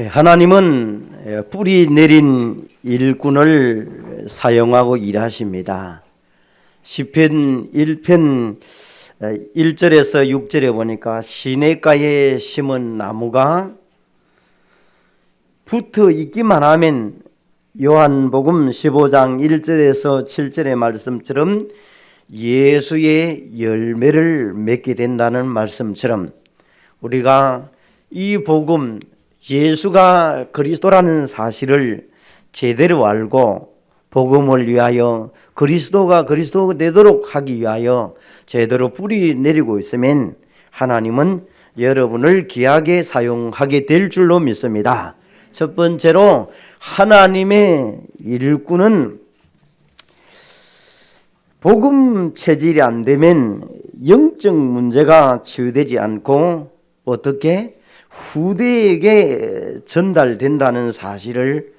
하나님은 뿌리 내린 일꾼을 사용하고 일하십니다. 시편 1편 1절에서 6절에 보니까 시냇가에 심은 나무가 붙어 있기만 하면 요한복음 15장 1절에서 7절의 말씀처럼 예수의 열매를 맺게 된다는 말씀처럼 우리가 이 복음, 예수가 그리스도라는 사실을 제대로 알고 복음을 위하여 그리스도가 그리스도가 되도록 하기 위하여 제대로 뿌리 내리고 있으면 하나님은 여러분을 귀하게 사용하게 될 줄로 믿습니다. 첫 번째로 하나님의 일꾼은 복음 체질이 안 되면 영적 문제가 치유되지 않고 어떻게 후대에게 전달된다는 사실을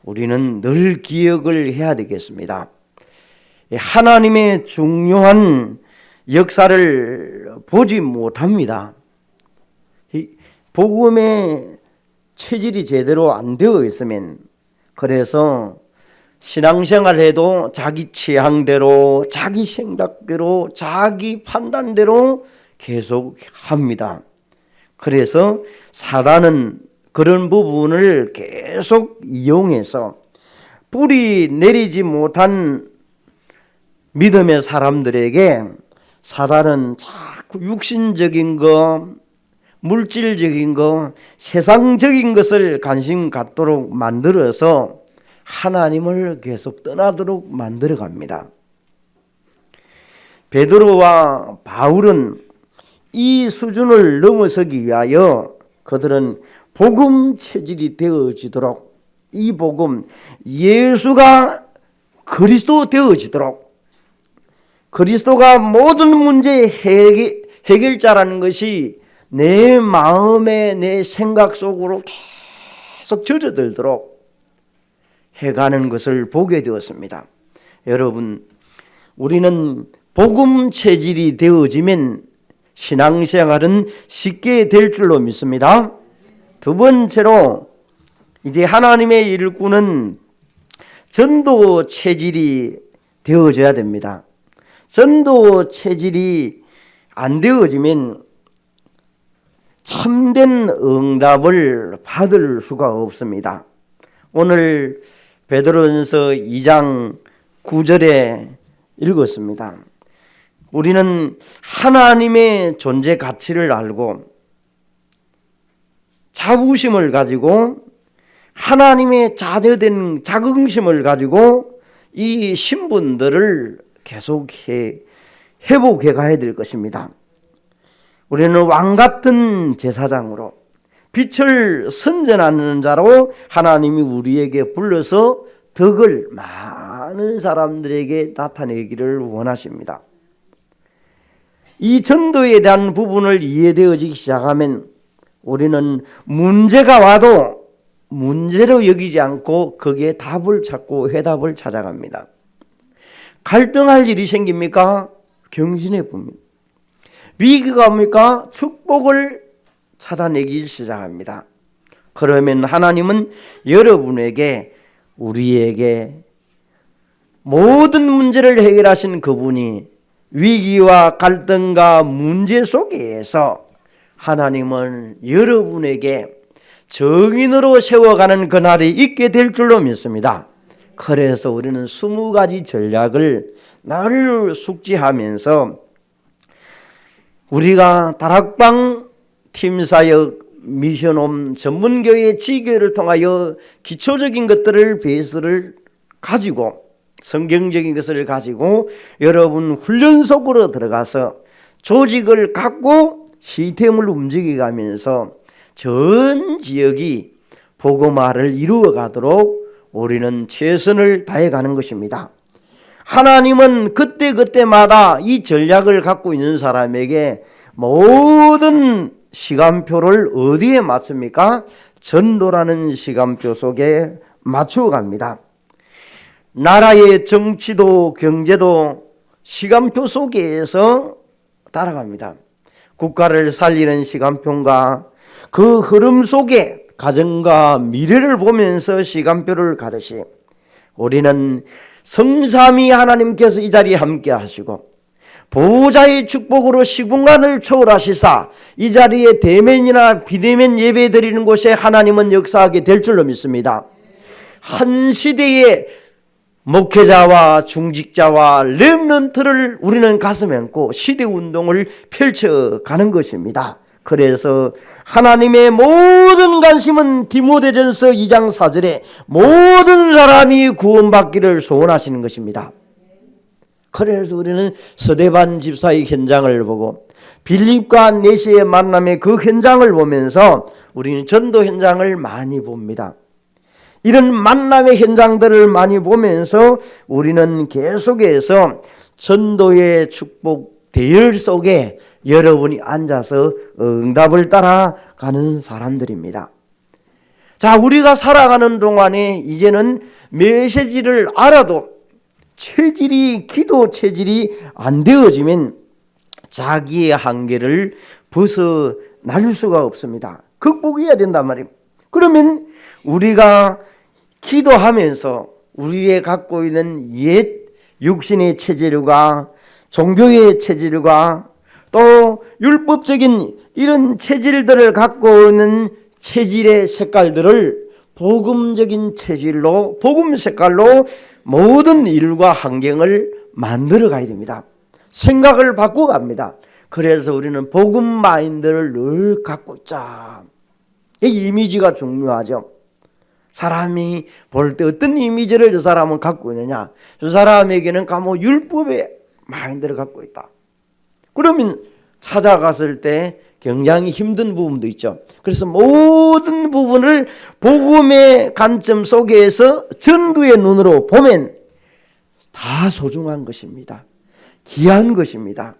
우리는 늘 기억을 해야 되겠습니다. 하나님의 중요한 역사를 보지 못합니다. 복음의 체질이 제대로 안 되어 있으면, 그래서 신앙생활해도 자기 취향대로, 자기 생각대로, 자기 판단대로 계속 합니다. 그래서 사단은 그런 부분을 계속 이용해서 뿌리 내리지 못한 믿음의 사람들에게 사단은 자꾸 육신적인 것, 물질적인 것, 세상적인 것을 관심 갖도록 만들어서 하나님을 계속 떠나도록 만들어 갑니다. 베드로와 바울은 이 수준을 넘어서기 위하여 그들은 복음 체질이 되어지도록, 이 복음 예수가 그리스도 되어지도록, 그리스도가 모든 문제의 해결자라는 것이 내 마음에, 내 생각 속으로 계속 젖어들도록 해가는 것을 보게 되었습니다. 여러분, 우리는 복음 체질이 되어지면 신앙생활은 쉽게 될 줄로 믿습니다. 두 번째로, 이제 하나님의 일꾼은 전도 체질이 되어져야 됩니다. 전도 체질이 안 되어지면 참된 응답을 받을 수가 없습니다. 오늘 베드로전서 2장 9절에 읽었습니다. 우리는 하나님의 존재 가치를 알고 자부심을 가지고 하나님의 자녀된 자긍심을 가지고 이 신분들을 계속 회복해 가야 될 것입니다. 우리는 왕같은 제사장으로 빛을 선전하는 자로 하나님이 우리에게 불러서 덕을 많은 사람들에게 나타내기를 원하십니다. 이 전도에 대한 부분을 이해되어지기 시작하면 우리는 문제가 와도 문제로 여기지 않고 거기에 답을 찾고 해답을 찾아갑니다. 갈등할 일이 생깁니까? 경신해 봅니다. 위기가 옵니까? 축복을 찾아내기 시작합니다. 그러면 하나님은 여러분에게, 우리에게 모든 문제를 해결하신 그분이 위기와 갈등과 문제 속에서 하나님은 여러분에게 정인으로 세워가는 그날이 있게 될 줄로 믿습니다. 그래서 우리는 20가지 전략을 늘 숙지하면서 우리가 다락방 팀사역 미션홈 전문교회 지교를 통하여 기초적인 것들을 베이스를 가지고, 성경적인 것을 가지고 여러분 훈련 속으로 들어가서 조직을 갖고 시스템을 움직여가면서 전 지역이 복음화를 이루어 가도록 우리는 최선을 다해가는 것입니다. 하나님은 그때그때마다 이 전략을 갖고 있는 사람에게 모든 시간표를 어디에 맞춥니까? 전도라는 시간표 속에 맞추어 갑니다. 나라의 정치도 경제도 시간표 속에서 따라갑니다. 국가를 살리는 시간표인가, 그 흐름 속에 가정과 미래를 보면서 시간표를 가듯이 우리는 성삼위 하나님께서 이 자리에 함께 하시고 보호자의 축복으로 시공간을 초월하시사 이 자리에 대면이나 비대면 예배 드리는 곳에 하나님은 역사하게 될 줄로 믿습니다. 한 시대의 목회자와 중직자와 렘넌트를 우리는 가슴에 안고 시대운동을 펼쳐가는 것입니다. 그래서 하나님의 모든 관심은 디모데전서 2장 4절에 모든 사람이 구원받기를 소원하시는 것입니다. 그래서 우리는 서대반 집사의 현장을 보고 빌립과 네시의 만남의 그 현장을 보면서 우리는 전도 현장을 많이 봅니다. 이런 만남의 현장들을 많이 보면서 우리는 계속해서 전도의 축복 대열 속에 여러분이 앉아서 응답을 따라가는 사람들입니다. 자, 우리가 살아가는 동안에 이제는 메시지를 알아도 기도 체질이 안 되어지면 자기의 한계를 벗어날 수가 없습니다. 극복해야 된단 말입니다. 그러면 우리가 기도하면서 우리의 갖고 있는 옛 육신의 체질과 종교의 체질과 또 율법적인 이런 체질들을 갖고 있는 체질의 색깔들을 복음적인 체질로, 복음 색깔로 모든 일과 환경을 만들어 가야 됩니다. 생각을 바꾸어 갑니다. 그래서 우리는 복음 마인드를 늘 갖고 있자. 이 이미지가 중요하죠. 사람이 볼 때 어떤 이미지를 저 사람은 갖고 있느냐. 저 사람에게는 감히 율법의 마인드를 갖고 있다. 그러면 찾아갔을 때 굉장히 힘든 부분도 있죠. 그래서 모든 부분을 복음의 관점 속에서 전도의 눈으로 보면 다 소중한 것입니다. 귀한 것입니다.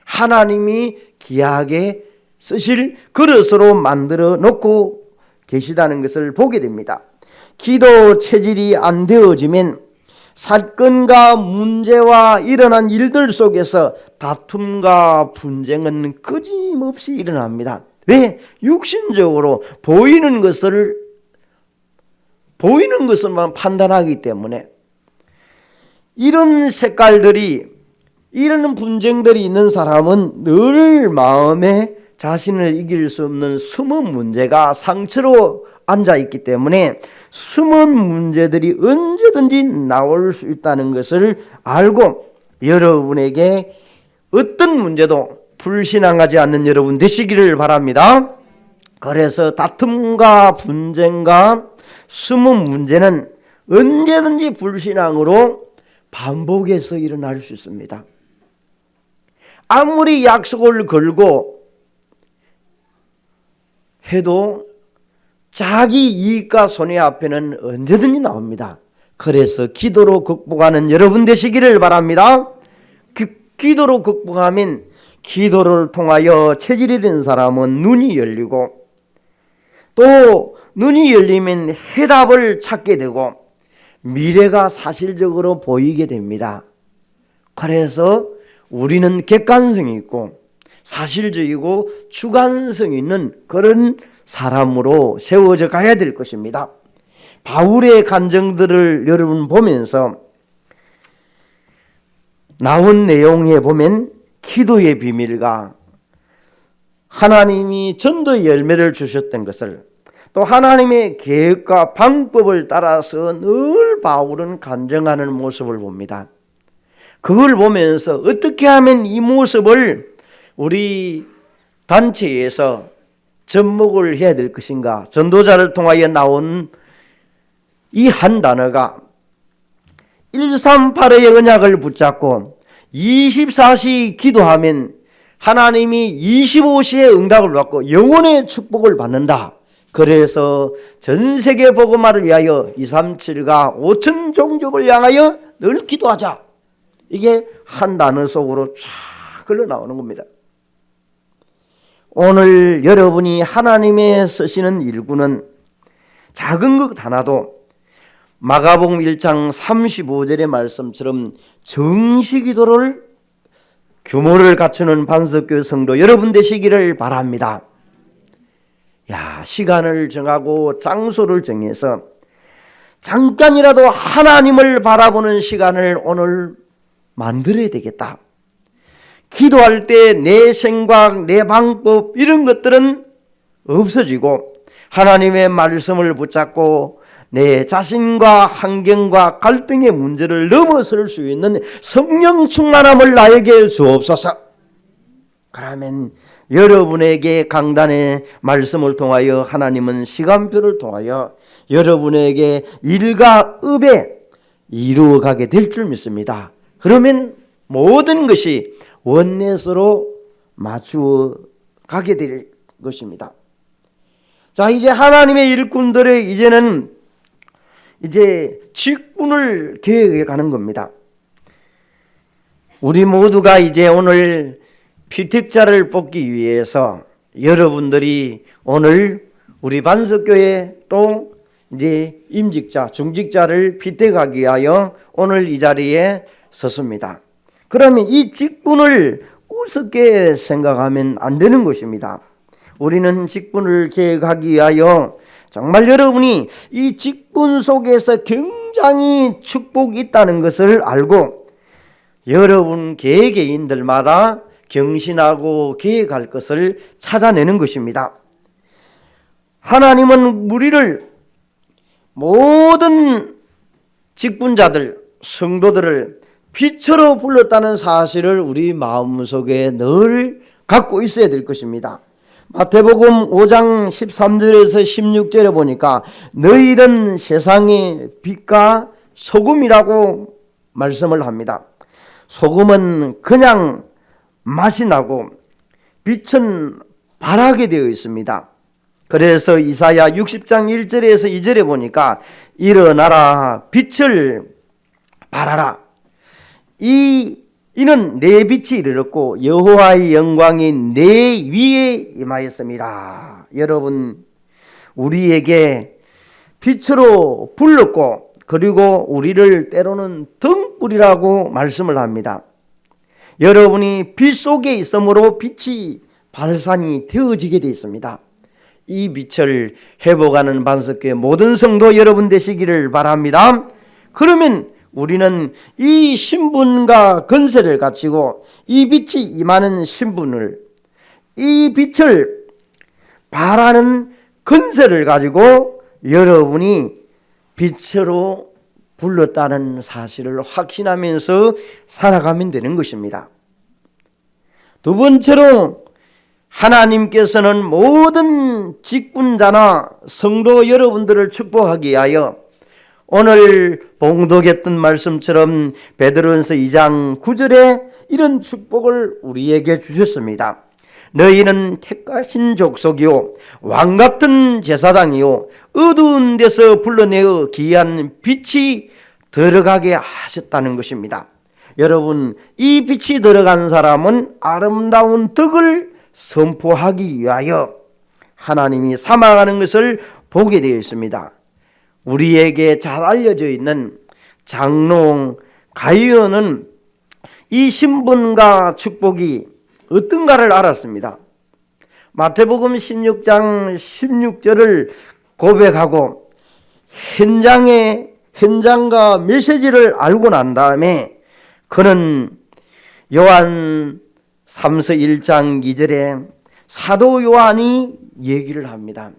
하나님이 귀하게 쓰실 그릇으로 만들어 놓고 계시다는 것을 보게 됩니다. 기도 체질이 안 되어지면 사건과 문제와 일어난 일들 속에서 다툼과 분쟁은 끊임없이 일어납니다. 왜? 육신적으로 보이는 것을만 판단하기 때문에 이런 색깔들이, 이런 분쟁들이 있는 사람은 늘 마음에 자신을 이길 수 없는 숨은 문제가 상처로 앉아있기 때문에 숨은 문제들이 언제든지 나올 수 있다는 것을 알고 여러분에게 어떤 문제도 불신앙하지 않는 여러분 되시기를 바랍니다. 그래서 다툼과 분쟁과 숨은 문제는 언제든지 불신앙으로 반복해서 일어날 수 있습니다. 아무리 약속을 걸고 해도 자기 이익과 손해 앞에는 언제든지 나옵니다. 그래서 기도로 극복하는 여러분 되시기를 바랍니다. 기도로 극복하면 기도를 통하여 체질이 된 사람은 눈이 열리고 또 눈이 열리면 해답을 찾게 되고 미래가 사실적으로 보이게 됩니다. 그래서 우리는 객관성이 있고 사실적이고 주관성이 있는 그런 사람으로 세워져 가야 될 것입니다. 바울의 간증들을 여러분 보면서 나온 내용에 보면 기도의 비밀과 하나님이 전도의 열매를 주셨던 것을 또 하나님의 계획과 방법을 따라서 늘 바울은 간증하는 모습을 봅니다. 그걸 보면서 어떻게 하면 이 모습을 우리 단체에서 접목을 해야 될 것인가. 전도자를 통하여 나온 이 한 단어가 138의 언약을 붙잡고 24시 기도하면 하나님이 25시에 응답을 받고 영혼의 축복을 받는다. 그래서 전 세계 복음화를 위하여 237과 5천 종족을 향하여 늘 기도하자. 이게 한 단어 속으로 쫙 흘러나오는 겁니다. 오늘 여러분이 하나님의 쓰시는 일구는 작은 것 하나도 마가복음 1장 35절의 말씀처럼 정시기도를 규모를 갖추는 반석교회 성도 여러분 되시기를 바랍니다. 시간을 정하고 장소를 정해서 잠깐이라도 하나님을 바라보는 시간을 오늘 만들어야 되겠다. 기도할 때 내 생각, 내 방법 이런 것들은 없어지고 하나님의 말씀을 붙잡고 내 자신과 환경과 갈등의 문제를 넘어설 수 있는 성령 충만함을 나에게 주옵소서. 그러면 여러분에게 강단의 말씀을 통하여 하나님은 시간표를 통하여 여러분에게 일과 읍에 이루어가게 될 줄 믿습니다. 그러면 모든 것이 원넷으로 맞추어 가게 될 것입니다. 자, 이제 하나님의 일꾼들의 이제는 직분을 계획해 가는 겁니다. 우리 모두가 이제 오늘 피택자를 뽑기 위해서 여러분들이 오늘 우리 반석교회 또 이제 임직자, 중직자를 피택하기 위하여 오늘 이 자리에 섰습니다. 그러면 이 직분을 우습게 생각하면 안 되는 것입니다. 우리는 직분을 계획하기 위하여 정말 여러분이 이 직분 속에서 굉장히 축복이 있다는 것을 알고 여러분 개개인들마다 경신하고 계획할 것을 찾아내는 것입니다. 하나님은 우리를 모든 직분자들, 성도들을 빛으로 불렀다는 사실을 우리 마음속에 늘 갖고 있어야 될 것입니다. 마태복음 5장 13절에서 16절에 보니까 너희는 세상의 빛과 소금이라고 말씀을 합니다. 소금은 그냥 맛이 나고 빛은 바라게 되어 있습니다. 그래서 이사야 60장 1절에서 2절에 보니까 일어나라 빛을 발하라. 이는 내 빛이 이르렀고 여호와의 영광이 내 위에 임하였습니다. 여러분, 우리에게 빛으로 불렀고 그리고 우리를 때로는 등불이라고 말씀을 합니다. 여러분이 빛 속에 있으므로 빛이 발산이 되어지게 되어 있습니다. 이 빛을 회복하는 반석교회 모든 성도 여러분 되시기를 바랍니다. 그러면 우리는 이 신분과 건세를 갖추고 이 빛이 임하는 신분을, 이 빛을 발하는 건세를 가지고 여러분이 빛으로 불렀다는 사실을 확신하면서 살아가면 되는 것입니다. 두 번째로 하나님께서는 모든 직분자나 성도 여러분들을 축복하기 위하여 오늘 봉독했던 말씀처럼 베드로전서 2장 9절에 이런 축복을 우리에게 주셨습니다. 너희는 택하신 족속이요 왕같은 제사장이요 어두운 데서 불러내어 귀한 빛이 들어가게 하셨다는 것입니다. 여러분, 이 빛이 들어간 사람은 아름다운 덕을 선포하기 위하여 하나님이 사망하는 것을 보게 되어 있습니다. 우리에게 잘 알려져 있는 장로 가이오는 이 신분과 축복이 어떤가를 알았습니다. 마태복음 16장 16절을 고백하고 현장과 메시지를 알고 난 다음에 그는 요한 3서 1장 2절에 사도 요한이 얘기를 합니다.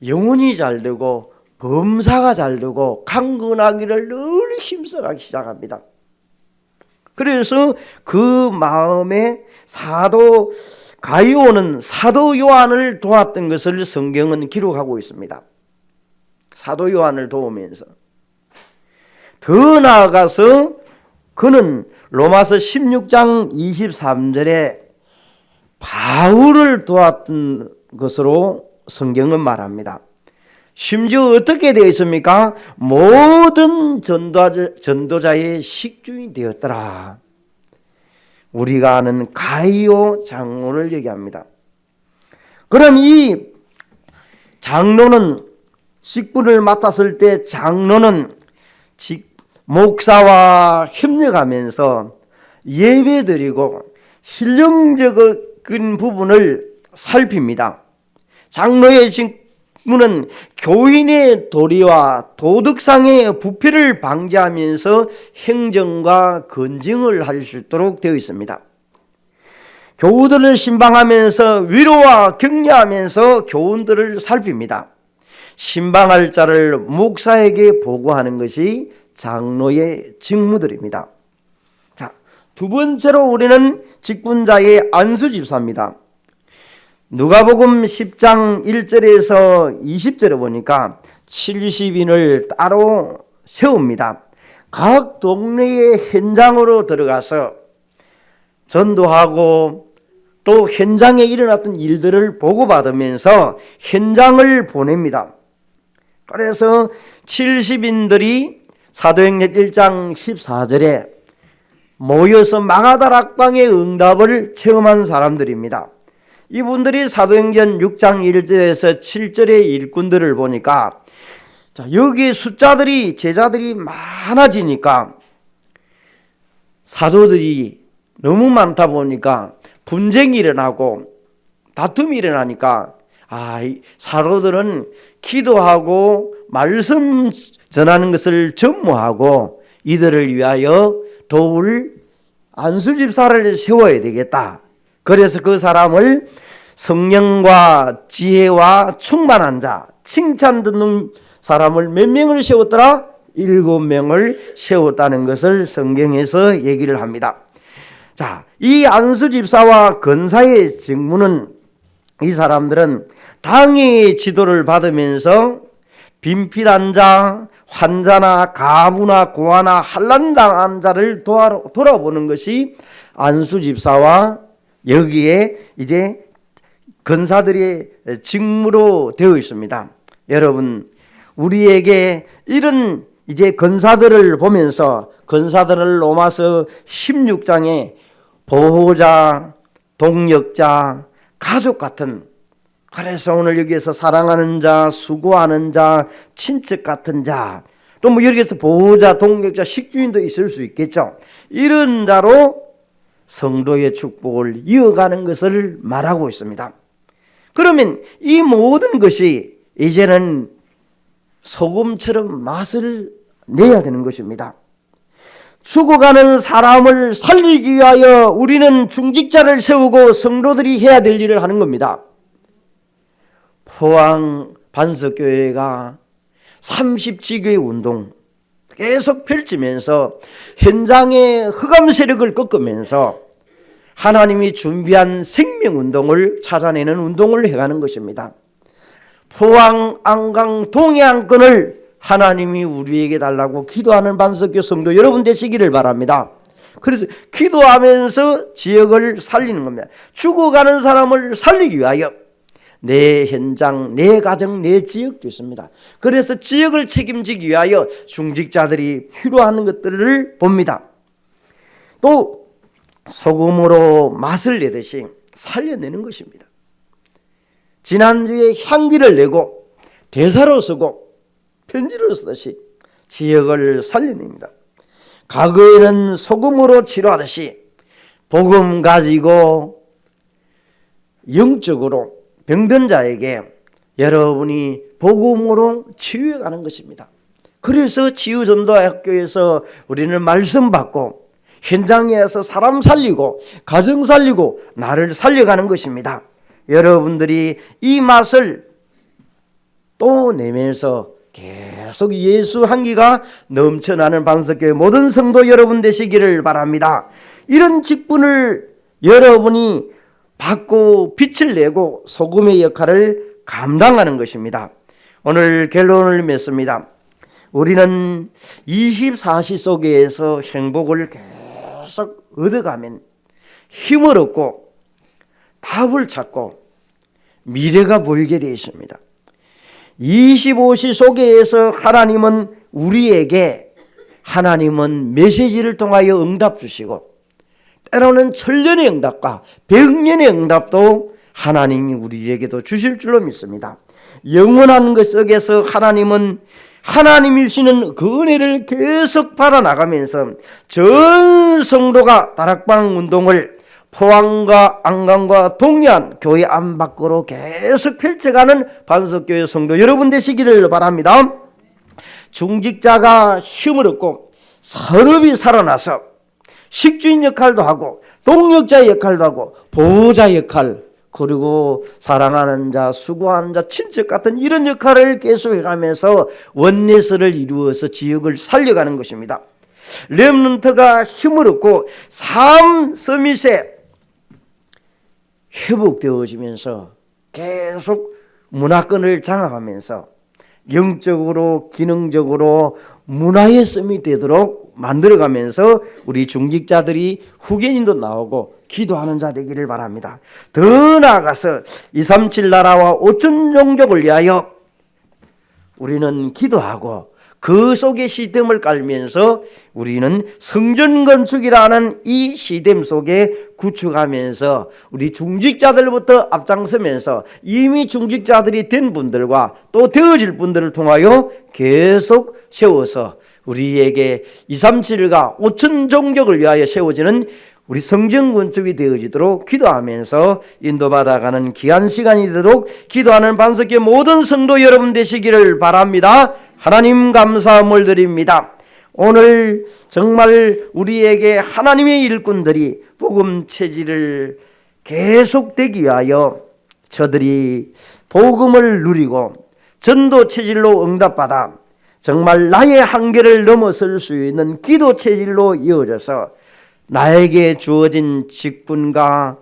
영혼이 잘되고 범사가 잘되고 강건하기를 늘 힘써가기 시작합니다. 그래서 그 마음에 사도 가이오는 사도 요한을 도왔던 것을 성경은 기록하고 있습니다. 사도 요한을 도우면서 더 나아가서 그는 로마서 16장 23절에 바울을 도왔던 것으로 성경은 말합니다. 심지어 어떻게 되어 있습니까? 모든 전도자의 식주인이 되었더라. 우리가 아는 가이오 장로를 얘기합니다. 그럼 이 장로는 직분을 맡았을 때 장로는 목사와 협력하면서 예배드리고 실령적인 부분을 살핍니다. 장로의 직무는 교인의 도리와 도덕상의 부패를 방지하면서 행정과 건증을 할 수 있도록 되어 있습니다. 교우들을 신방하면서 위로와 격려하면서 교훈들을 살핍니다. 신방할 자를 목사에게 보고하는 것이 장로의 직무들입니다. 자, 두 번째로 우리는 직분자의 안수집사입니다. 누가복음 10장 1절에서 20절에 보니까 70인을 따로 세웁니다. 각 동네의 현장으로 들어가서 전도하고 또 현장에 일어났던 일들을 보고받으면서 현장을 보냅니다. 그래서 70인들이 사도행전 1장 14절에 모여서 마가다락방의 응답을 체험한 사람들입니다. 이분들이 사도행전 6장 1절에서 7절의 일꾼들을 보니까 여기 숫자들이 제자들이 많아지니까 사도들이 너무 많다 보니까 분쟁이 일어나고 다툼이 일어나니까 사도들은 기도하고 말씀 전하는 것을 전무하고 이들을 위하여 도울 안수집사를 세워야 되겠다. 그래서 그 사람을 성령과 지혜와 충만한 자, 칭찬 듣는 사람을 몇 명을 세웠더라? 7명을 세웠다는 것을 성경에서 얘기를 합니다. 자, 이 안수집사와 권사의 직무는 이 사람들은 당의 지도를 받으면서 빈필한 자, 환자나 가부나 고아나 환난당한 자를 돌아보는 것이 안수집사와 여기에 이제 권사들의 직무로 되어 있습니다. 여러분, 우리에게 이런 이제 권사들을 보면서 권사들을 로마서 16장에 보호자, 동역자, 가족 같은, 그래서 오늘 여기에서 사랑하는 자, 수고하는 자, 친척 같은 자, 또 뭐 여기에서 보호자, 동역자, 식주인도 있을 수 있겠죠. 이런 자로 성도의 축복을 이어가는 것을 말하고 있습니다. 그러면 이 모든 것이 이제는 소금처럼 맛을 내야 되는 것입니다. 죽어가는 사람을 살리기 위하여 우리는 중직자를 세우고 성도들이 해야 될 일을 하는 겁니다. 포항 반석교회가 30지교의 운동 계속 펼치면서 현장의 흑암 세력을 꺾으면서 하나님이 준비한 생명운동을 찾아내는 운동을 해가는 것입니다. 포항, 안강, 동해안권을 하나님이 우리에게 달라고 기도하는 반석교 성도 여러분 되시기를 바랍니다. 그래서 기도하면서 지역을 살리는 겁니다. 죽어가는 사람을 살리기 위하여 내 현장, 내 가정, 내 지역도 있습니다. 그래서 지역을 책임지기 위하여 중직자들이 필요한 것들을 봅니다. 또 소금으로 맛을 내듯이 살려내는 것입니다. 지난주에 향기를 내고 대사로 쓰고 편지를 쓰듯이 지역을 살려냅니다. 과거에는 소금으로 치료하듯이 복음 가지고 영적으로 병든 자에게 여러분이 복음으로 치유해가는 것입니다. 그래서 치유전도학교에서 우리는 말씀 받고 현장에서 사람 살리고 가정 살리고 나를 살려가는 것입니다. 여러분들이 이 맛을 또 내면서 계속 예수 향기가 넘쳐나는 반석교회 모든 성도 여러분 되시기를 바랍니다. 이런 직분을 여러분이 받고 빛을 내고 소금의 역할을 감당하는 것입니다. 오늘 결론을 맺습니다. 우리는 24시 속에서 행복을 계속 얻어가면 힘을 얻고 답을 찾고 미래가 보이게 되어 있습니다. 25시 속에서 하나님은 메시지를 통하여 응답 주시고 때로는 천년의 응답과 백년의 응답도 하나님이 우리에게도 주실 줄로 믿습니다. 영원한 것 속에서 하나님은 하나님이 주시는 그 은혜를 계속 받아나가면서 전 성도가 다락방 운동을 포항과 안강과 동해안 교회 안 밖으로 계속 펼쳐가는 반석교회 성도 여러분 되시기를 바랍니다. 중직자가 힘을 얻고 산업이 살아나서 식주인 역할도 하고 동력자의 역할도 하고 보호자 역할, 그리고 사랑하는 자, 수고하는 자, 친척 같은 이런 역할을 계속해가면서 원내스를 이루어서 지역을 살려가는 것입니다. 렘넌트가 힘을 얻고 삶 서밋에 회복되어지면서 계속 문화권을 장악하면서 영적으로 기능적으로 문화의 서밋이 되도록 만들어가면서 우리 중직자들이 후견인도 나오고 기도하는 자 되기를 바랍니다. 더 나아가서 237 나라와 5천 종족을 위하여 우리는 기도하고 그 속에 시스템을 깔면서 우리는 성전 건축이라는 이 시스템 속에 구축하면서 우리 중직자들부터 앞장서면서 이미 중직자들이 된 분들과 또 되어질 분들을 통하여 계속 세워서 우리에게 237과 5천 종족을 위하여 세워지는 우리 성전 건축이 되어지도록 기도하면서 인도받아가는 귀한 시간이 되도록 기도하는 반석교회 모든 성도 여러분 되시기를 바랍니다. 하나님 감사함을 드립니다. 오늘 정말 우리에게 하나님의 일꾼들이 복음 체질을 계속되기 위하여 저들이 복음을 누리고 전도 체질로 응답받아 정말 나의 한계를 넘어설 수 있는 기도 체질로 이어져서 나에게 주어진 직분과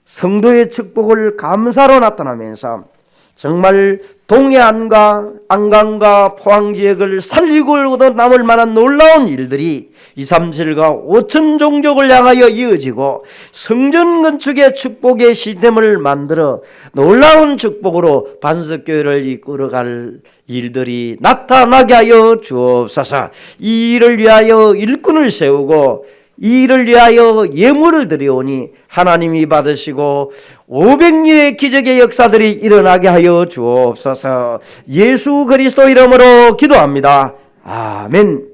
성도의 축복을 감사로 나타나면서 정말 동해안과 안강과 포항 지역을 살리고도 남을 만한 놀라운 일들이 237과 5천 종족을 향하여 이어지고 성전 건축의 축복의 시스템을 만들어 놀라운 축복으로 반석교회를 이끌어갈 일들이 나타나게 하여 주옵소서. 이 일을 위하여 일꾼을 세우고 이 일을 위하여 예물을 드리오니 하나님이 받으시고 500일의 기적의 역사들이 일어나게 하여 주옵소서. 예수 그리스도 이름으로 기도합니다. 아멘.